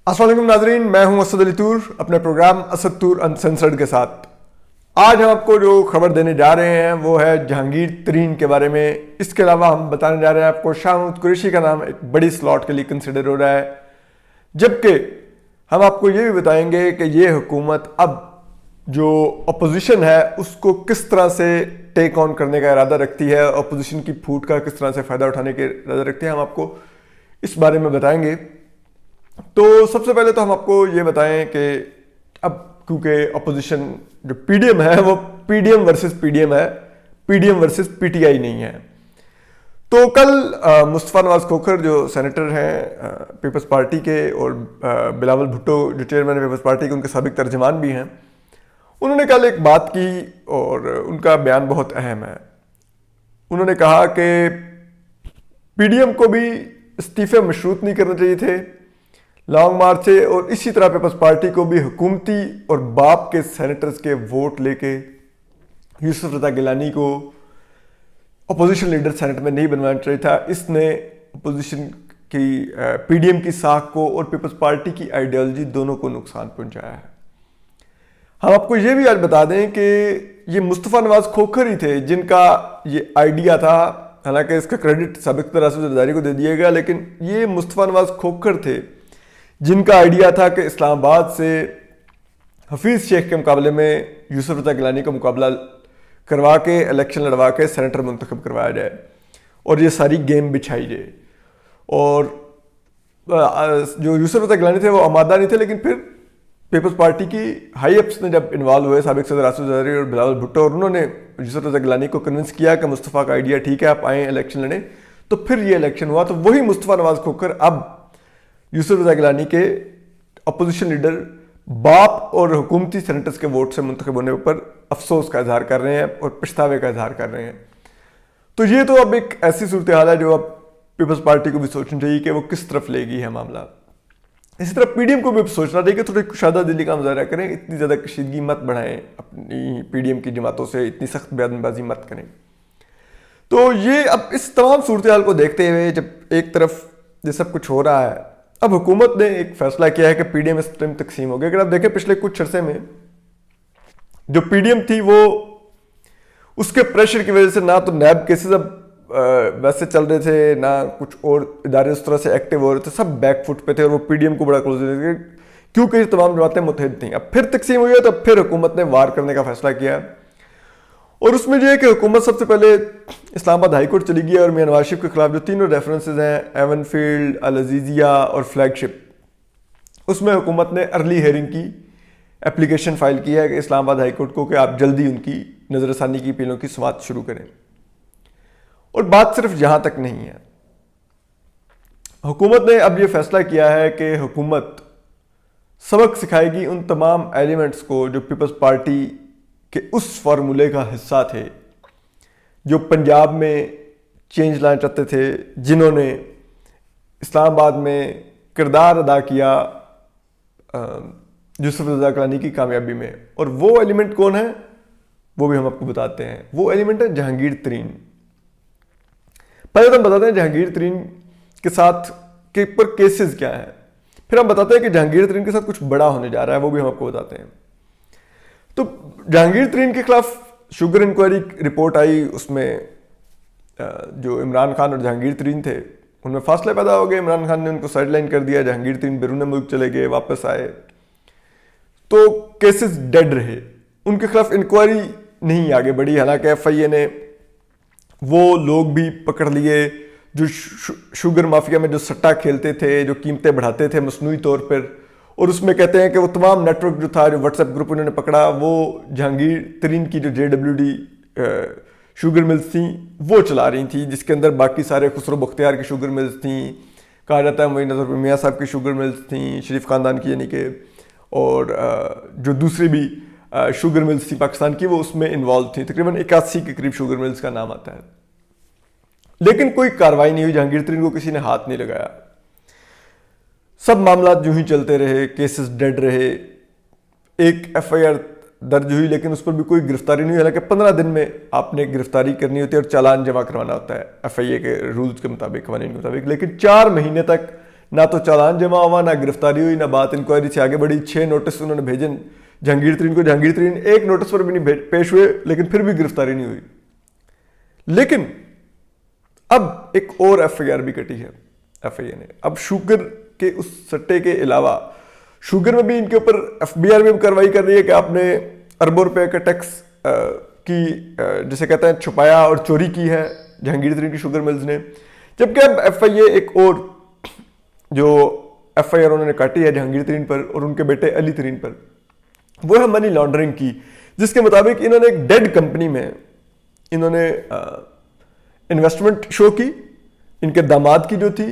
अस्सलाम वालेकुम नाजरीन, मैं हूं असद अली तूर अपने प्रोग्राम असद तूर अनसेंसर्ड के साथ। आज हम आपको जो खबर देने जा रहे हैं वो है जहांगीर तरीन के बारे में। इसके अलावा हम बताने जा रहे हैं आपको शाह महमूद कुरैशी का नाम एक बड़ी स्लॉट के लिए कंसिडर हो रहा है, जबकि हम आपको ये भी बताएंगे कि ये हुकूमत अब जो अपोजिशन है उसको किस तरह से टेक ऑन करने का इरादा रखती है, अपोजिशन की फूट का किस तरह से फ़ायदा उठाने के इरादा रखती है, हम आपको इस बारे में बताएंगे। तो सबसे पहले तो हम आपको ये बताएं कि अब क्योंकि अपोजिशन जो पीडीएम है वो पीडीएम वर्सेस पीडीएम है, पीडीएम वर्सेस पीटीआई नहीं है। तो कल मुस्तफ़ा नवाज खोखर जो सेनेटर हैं पीपल्स पार्टी के और बिलावल भुट्टो जो चेयरमैन है पीपल्स पार्टी के, उनके साबिक तर्जमान भी हैं, उन्होंने कल एक बात की और उनका बयान बहुत अहम है। उन्होंने कहा कि पीडीएम को भी इस्तीफे मशरूत नहीं करने चाहिए थे लॉन्ग मार्च से, और इसी तरह पीपल्स पार्टी को भी हुकूमती और बाप के सेनेटर्स के वोट लेके यूसुफ रज़ा गिलानी को अपोजिशन लीडर सेनेट में नहीं बनवाना चाहिए था। इसने अपोजिशन की पीडीएम की साख को और पीपल्स पार्टी की आइडियोलॉजी दोनों को नुकसान पहुंचाया है। हम आपको ये भी आज बता दें कि ये मुस्तफ़ा नवाज खोखर ही थे जिनका ये आइडिया था, हालांकि इसका क्रेडिट साबिक राशिद जरदारी को दे दिया गया, लेकिन ये मुस्तफ़ा नवाज खोखर थे जिनका आइडिया था कि इस्लामाबाद से हफीज़ शेख के मुकाबले में यूसुफ रज़ा गिलानी का मुकाबला करवा के इलेक्शन लड़वा के सेनेटर मुंतखब करवाया जाए और ये सारी गेम बिछाई जाए। और जो यूसुफ रज़ा गिलानी थे वो आमादा नहीं थे, लेकिन फिर पीपल्स पार्टी की हाई अप्स ने जब इन्वॉल्व हुए, साबिक सदर राशिद जरदारी और बिलावल भुट्टो, और उन्होंने यूसुफ रज़ा गिलानी को कन्विंस किया कि मुस्तफ़ा का आइडिया ठीक है, आप आएँ इलेक्शन लड़ें, तो फिर ये इलेक्शन हुआ। तो वही मुस्तफ़ा नवाज खोखर अब यूसुफ रज़ा गिलानी के अपोजिशन लीडर बाप और हुकूमती सेनेटर्स के वोट से मुंतखब होने पर अफसोस का इजहार कर रहे हैं और पछतावे का इजहार कर रहे हैं। तो ये तो अब एक ऐसी सूरत हाल है जो अब पीपल्स पार्टी को भी सोचना चाहिए कि वो किस तरफ लेगी है मामला। इसी तरह पीडीएम को भी सोचना चाहिए कि थोड़ी कुशादा दिली का मुजाहरा करें, इतनी ज़्यादा कशीदगी मत बढ़ाएं, अपनी पीडीएम की जमातों से इतनी सख्त बयानबाजी मत करें। तो ये अब इस तमाम सूरत हाल को देखते हुए जब एक तरफ ये सब कुछ हो रहा है, अब हुकूमत ने एक फैसला किया है कि पीडीएम इस टाइम तकसीम हो गया। अगर आप देखें पिछले कुछ अरसे में जो पीडीएम थी वो उसके प्रेशर की वजह से ना तो नैब केसेस अब वैसे चल रहे थे, ना कुछ और इदारे उस तरह से एक्टिव हो रहे थे, सब बैकफुट पे थे और वो पीडीएम को बड़ा क्लोज थे क्योंकि तमाम जमातें मुतहद थी। अब फिर तकसीम हुई है तो फिर हुकूमत ने वार करने का फैसला किया और उसमें जो है कि हुकूमत सबसे पहले इस्लामाबाद हाई कोर्ट चली गई और मियां नवाज शरीफ के खिलाफ जो तीनों रेफरेंसेज हैं, एवनफील्ड, अल अजीजिया और फ्लैगशिप, उसमें हुकूमत ने अर्ली हेयरिंग की एप्लीकेशन फाइल की है कि इस्लामाबाद हाई कोर्ट को कि आप जल्दी उनकी नज़रसानी की अपीलों की समाअत शुरू करें। और बात सिर्फ यहाँ तक नहीं है, हुकूमत ने अब ये फैसला किया है कि हुकूमत सबक सिखाएगी उन तमाम एलिमेंट्स को जो पीपल्स पार्टी के उस फार्मूले का हिस्सा थे जो पंजाब में चेंज लाना चाहते थे, जिन्होंने इस्लामाबाद में किरदार अदा किया यूसुफ रज़ा गिलानी की कामयाबी में। और वो एलिमेंट कौन है वो भी हम आपको बताते हैं। वो एलिमेंट है जहांगीर तरीन। पहले तो हम बताते हैं जहांगीर तरीन के साथ के पर केसेस क्या हैं, फिर हम बताते हैं कि जहांगीर तरीन के साथ कुछ बड़ा होने जा रहा है, वो भी हम आपको बताते हैं। तो जहांगीर तरीन के खिलाफ शुगर इंक्वायरी रिपोर्ट आई, उसमें जो इमरान खान और जहांगीर तरीन थे उनमें फासले पैदा हो गए। इमरान खान ने उनको साइडलाइन कर दिया, जहांगीर तरीन बैरून मुल्क चले गए, वापस आए, तो केसेस डेड रहे, उनके खिलाफ इंक्वायरी नहीं आगे बढ़ी। हालांकि एफआईए ने वो लोग भी पकड़ लिए जो शुगर माफिया में जो सट्टा खेलते थे, जो कीमतें बढ़ाते थे मसनूई तौर पर, और उसमें कहते हैं कि वो तमाम नेटवर्क जो था, जो व्हाट्सएप ग्रुप उन्होंने पकड़ा, वो जहांगीर तरीन की जो JWD शुगर मिल्स थी वो चला रही थी, जिसके अंदर बाकी सारे खुसरो बख्तियार की शुगर मिल्स थी, कहा जाता है मोइन नज़र मियाँ साहब की शुगर मिल्स थी, शरीफ ख़ानदान की यानी कि, और जो दूसरी भी शुगर मिल्स थी पाकिस्तान की वो उसमें इन्वॉल्व थी। तकरीबन 81 के करीब शुगर मिल्स का नाम आता है, लेकिन कोई कार्रवाई नहीं हुई, जहांगीर तरीन को किसी ने हाथ नहीं लगाया, सब मामला यूं ही चलते रहे, केसेस डेड रहे। एक FIR दर्ज हुई लेकिन उस पर भी कोई गिरफ्तारी नहीं हुई, हालांकि 15 दिन में आपने गिरफ्तारी करनी होती है और चालान जमा करवाना होता है FIA के रूल्स के मुताबिक, कवानीन के मुताबिक, लेकिन 4 महीने तक ना तो चालान जमा हुआ, ना गिरफ्तारी हुई, ना बात इंक्वायरी से आगे बढ़ी। 6 नोटिस उन्होंने भेजे जहांगीर तरीन को। जहांगीर तरीन एक नोटिस पर भी नहीं पेश हुए, लेकिन फिर भी गिरफ्तारी नहीं हुई। लेकिन अब एक और FIR भी कटी है FIA ने। अब शुगर के उस सट्टे के अलावा शुगर में भी इनके ऊपर FBI में कार्रवाई कर रही है कि आपने अरबों रुपए का टैक्स की जिसे कहते हैं छुपाया और चोरी की है जहांगीर तरीन की शुगर मिल्स ने। जबकि अब FIA एक और जो FIR उन्होंने काटी है जहांगीर तरीन पर और उनके बेटे अली तरीन पर, वो है मनी लॉन्ड्रिंग की, जिसके मुताबिक इन्होंने एक डेड कंपनी में इन्होंने इन्वेस्टमेंट शो की, इनके दामाद की जो थी,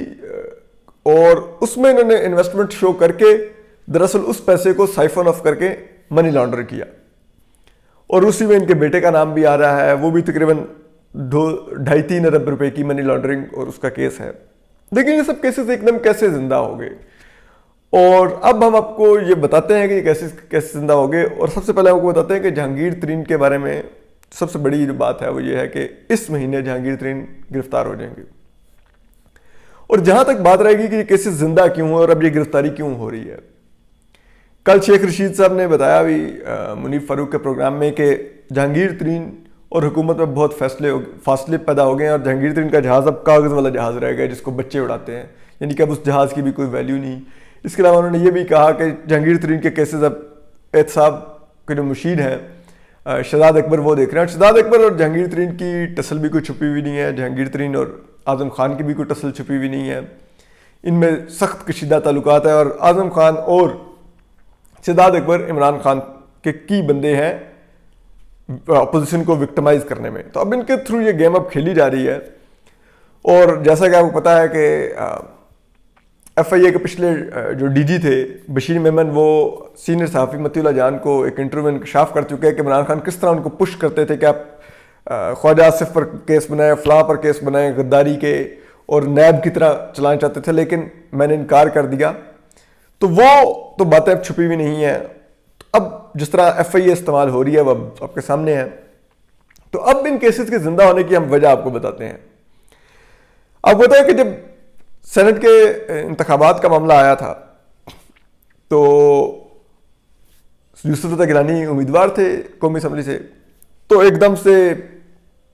और उसमें इन्होंने इन्वेस्टमेंट शो करके दरअसल उस पैसे को साइफन ऑफ करके मनी लॉन्ड्र किया। और उसी में इनके बेटे का नाम भी आ रहा है, वो भी तकरीबन 2.5-3 अरब रुपए की मनी लॉन्ड्रिंग और उसका केस है। लेकिन ये सब केसेस एकदम कैसे जिंदा हो गए, और अब हम आपको ये बताते हैं कि ये कैसे जिंदा हो गए। और सबसे पहले आपको बताते हैं कि जहांगीर तरीन के बारे में सबसे बड़ी जो बात है वो ये है कि इस महीने जहांगीर तरीन गिरफ्तार हो जाएंगे। और जहां तक बात रहेगी कि ये केसेस जिंदा क्यों है और अब ये गिरफ्तारी क्यों हो रही है, कल शेख रशीद साहब ने बताया भी मुनीफ फारूक के प्रोग्राम में कि जहांगीर तरीन और हुकूमत में बहुत फासले पैदा हो गए हैं और जहांगीर तरीन का जहाज़ अब कागज़ वाला जहाज़ रह गया जिसको बच्चे उड़ाते हैं, यानी कि अब उस जहाज़ की भी कोई वैल्यू नहीं। इसके अलावा उन्होंने ये भी कहा कि जहांगीर तरीन के केसेस अब एहतसाब के जो मुशीर हैं शहजाद अकबर वो देख रहे हैं। शहजाद अकबर और जहांगीर तरीन की टसल भी कोई छुपी हुई नहीं है, जहांगीर तरीन और आज़म खान की भी कोई टसल छुपी हुई नहीं है, इनमें सख्त कशीदा ताल्लुकात है। और आज़म खान और शहजाद अकबर इमरान खान के की बंदे हैं अपोजिशन को विक्टिमाइज करने में। तो अब इनके थ्रू ये गेम अब खेली जा रही है। और जैसा कि आपको पता है कि FIA के पिछले जो DG थे बशीर मेमन, वो सीनियर सहाफ़ी मतीउल्लाह जान को एक इंटरव्यू में इंकशाफ कर चुके हैं कि इमरान खान किस तरह उनको पुश करते थे कि आप ख्वाजा आसिफ पर केस बनाए, फलां पर केस बनाए गद्दारी के, और नैब की तरह चलाना चाहते थे, लेकिन मैंने इनकार कर दिया। तो वो तो बातें अब छुपी हुई नहीं है। अब जिस तरह FIA इस्तेमाल हो रही है वो अब आपके सामने है। तो अब इन केसेस के जिंदा होने की हम वजह आपको बताते हैं। आपको पता है कि जब सेनेट के इंतखाबात का मामला आया था तो यूसुफ रज़ा गिलानी उम्मीदवार थे कौमी असम्बली से, तो एकदम से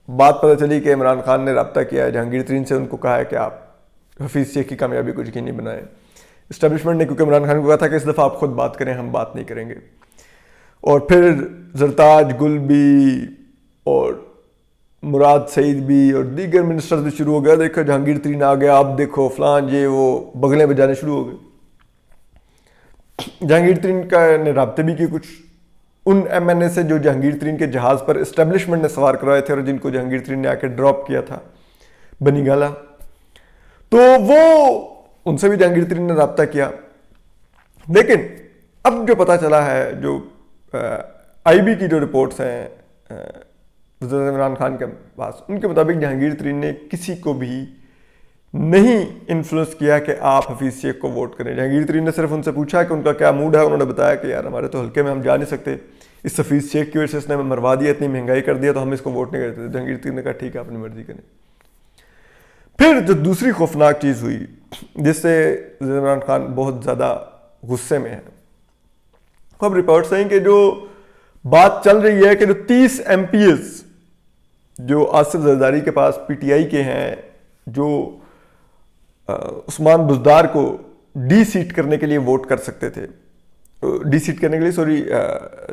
बात पता चली कि इमरान खान ने रब्ता किया है जहांगीर तरीन से, उनको कहा है कि आप हफीज़ शेख की कामयाबी को यकीनी बनाएं। इस्टेब्लिशमेंट ने, क्योंकि इमरान खान को कहा था कि इस दफ़ा आप खुद बात करें, हम बात नहीं करेंगे। और फिर जरताज, गुलबी और मुराद सईद भी और दीगर मिनिस्टर्स भी शुरू हो गया, देखो जहांगीर तरीन आ गया, अब देखो फलान ये वो बगलें बजाने शुरू हो गए। जहांगीर तरीन का ने रब्ते भी किए कुछ उन MNA से जो जहांगीर तरीन के जहाज़ पर इस्टेब्लिशमेंट ने सवार करवाए थे और जिनको जहांगीर तरीन ने आके ड्रॉप किया था बनी गाला, तो वो उनसे भी जहांगीर तरीन ने रब्ता किया। लेकिन अब जो पता चला है, जो IB की जो रिपोर्ट्स हैं इमरान खान के पास, उनके मुताबिक जहांगीर तरीन ने किसी को भी नहीं इन्फ्लुएंस किया कि आप हफीज़ शेख को वोट करें। जहांगीर तरीन ने सिर्फ उनसे पूछा कि उनका क्या मूड है। उन्होंने बताया कि यार हमारे तो हल्के में हम जा नहीं सकते, इस हफीज़ शेख की वजह से इसने हमें मरवा दिया, इतनी महंगाई कर दिया, तो हम इसको वोट नहीं करते। जहांगीर तरीन ने कहा ठीक है अपनी मर्जी करें। फिर जो दूसरी खौफनाक चीज़ हुई जिससे इमरान खान बहुत ज़्यादा गुस्से में है, अब रिपोर्ट्स हैं कि जो बात चल रही है कि जो 30 MPs जो आसिफ जरदारी के पास PTI के हैं, जो उस्मान बुज़दार को सीट करने के लिए वोट कर सकते थे, सीट करने के लिए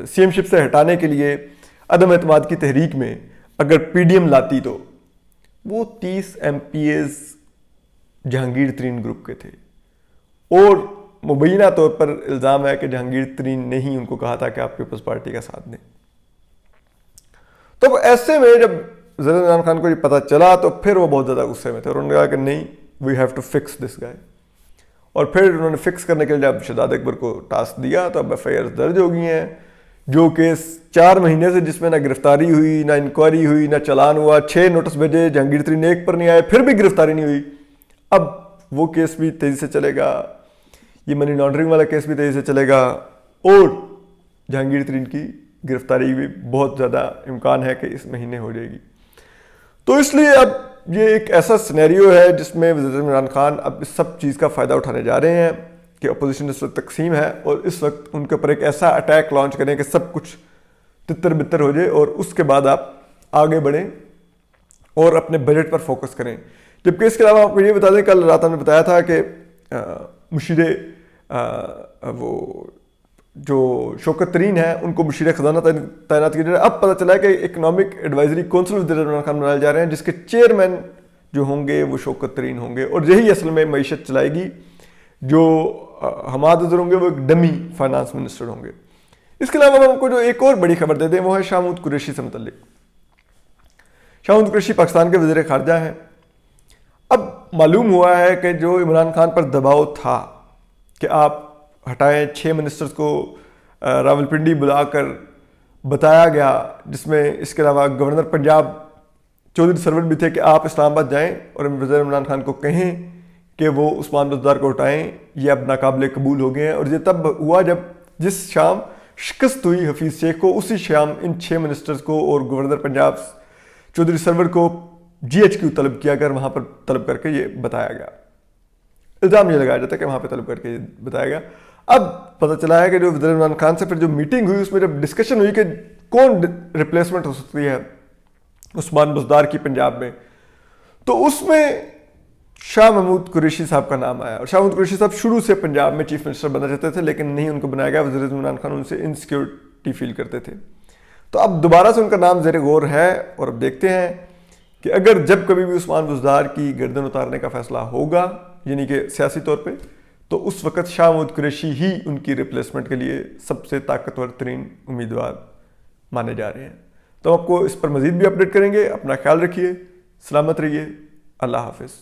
CM-शिप से हटाने के लिए अदम एतमाद की तहरीक में अगर PDM लाती, तो वो 30 MPs जहांगीर तरीन ग्रुप के थे। और मुबैना तौर पर इल्ज़ाम है कि जहांगीर तरीन ने ही उनको कहा था कि आप पीपल्स पार्टी का साथ दें। तो ऐसे में जब इमरान खान को ये पता चला तो फिर वो बहुत ज़्यादा गुस्से में थे और उन्होंने कहा कि नहीं, we have to fix this guy. और फिर उन्होंने फिक्स करने के लिए जब शहजाद अकबर को टास्क दिया तो अब FIR दर्ज हो गई हैं। जो केस 4 महीने से जिसमें ना गिरफ्तारी हुई, ना इंक्वायरी हुई, ना चलान हुआ, 6 नोटिस भेजे, जहांगीर तरीन एक पर नहीं आए, फिर भी गिरफ्तारी नहीं हुई, अब वो केस भी तेज़ी से चलेगा, ये मनी लॉन्ड्रिंग वाला केस भी तेज़ी से चलेगा और जहांगीर तरीन की गिरफ्तारी भी बहुत ज़्यादा इम्कान है कि इस महीने हो जाएगी। तो इसलिए अब ये एक ऐसा सिनेरियो है जिसमें वज़ीर इमरान खान अब इस सब चीज़ का फ़ायदा उठाने जा रहे हैं कि अपोजिशन इस वक्त तकसीम है और इस वक्त उनके ऊपर एक ऐसा अटैक लॉन्च करें कि सब कुछ तितर बितर हो जाए और उसके बाद आप आगे बढ़ें और अपने बजट पर फोकस करें। जबकि इसके अलावा आपको ये बता दें, कल रात हमने बताया था कि मुशीरे वो जो शौकत तरीन है उनको मुशीर ख़जाना तैनात किया जा रहा है। अब पता चला है कि इकनॉमिक एडवाइजरी कौंसिल वज़ीर इमरान खान बनाए जा रहे हैं जिसके चेयरमैन जो होंगे वो शौकत तरीन होंगे और यही असल में मईशत चलाएगी। जो हमाद अज़हर होंगे वो एक डमी फाइनेंस मिनिस्टर होंगे। इसके अलावा हम आपको जो एक और बड़ी खबर दे दें वो है शाह महमूद कुरैशी से मुतल्लिक। शाह महमूद कुरैशी पाकिस्तान के वज़ीर ख़ारजा हैं। अब मालूम हुआ है कि जो इमरान खान पर दबाव था कि आप हटाएं, 6 मिनिस्टर्स को रावलपिंडी बुलाकर बताया गया, जिसमें इसके अलावा गवर्नर पंजाब चौधरी सरवर भी थे कि आप इस्लामाबाद जाएं और वज़ीर इमरान खान को कहें कि वो उस्मान बुज़दार को उठाएं, ये अब नाकाबिले कबूल हो गए हैं। और ये तब हुआ जब जिस शाम शिकस्त हुई हफीज़ शेख को, उसी शाम इन 6 मिनिस्टर्स को और गवर्नर पंजाब चौधरी सरवर को GHQ तलब किया कर वहाँ पर तलब करके ये बताया गया। इल्ज़ाम ये लगाया जाता है कि वहाँ पर तलब करके ये बताया गया। अब पता चला है कि जो वज़ीर इमरान खान से फिर जो मीटिंग हुई उसमें जब डिस्कशन हुई कि कौन रिप्लेसमेंट हो सकती है उस्मान बुज़दार की पंजाब में, तो उसमें शाह महमूद कुरैशी साहब का नाम आया। और शाह महमूद कुरैशी साहब शुरू से पंजाब में चीफ मिनिस्टर बनना चाहते थे लेकिन नहीं उनको बनाया गया। वज़ीर इमरान खान उनसे इनसिक्योरिटी फील करते थे। तो अब दोबारा से उनका नाम ज़ेर गौर है और अब देखते हैं कि अगर जब कभी भी उस्मान बुज़दार की गर्दन उतारने का फैसला होगा यानी कि सियासी तौर पर, तो उस वक़्त शाह महमूद कुरैशी ही उनकी रिप्लेसमेंट के लिए सबसे ताकतवर तरीन उम्मीदवार माने जा रहे हैं। तो आपको इस पर मज़ीद भी अपडेट करेंगे। अपना ख्याल रखिए, सलामत रहिए, अल्लाह हाफ़िज़।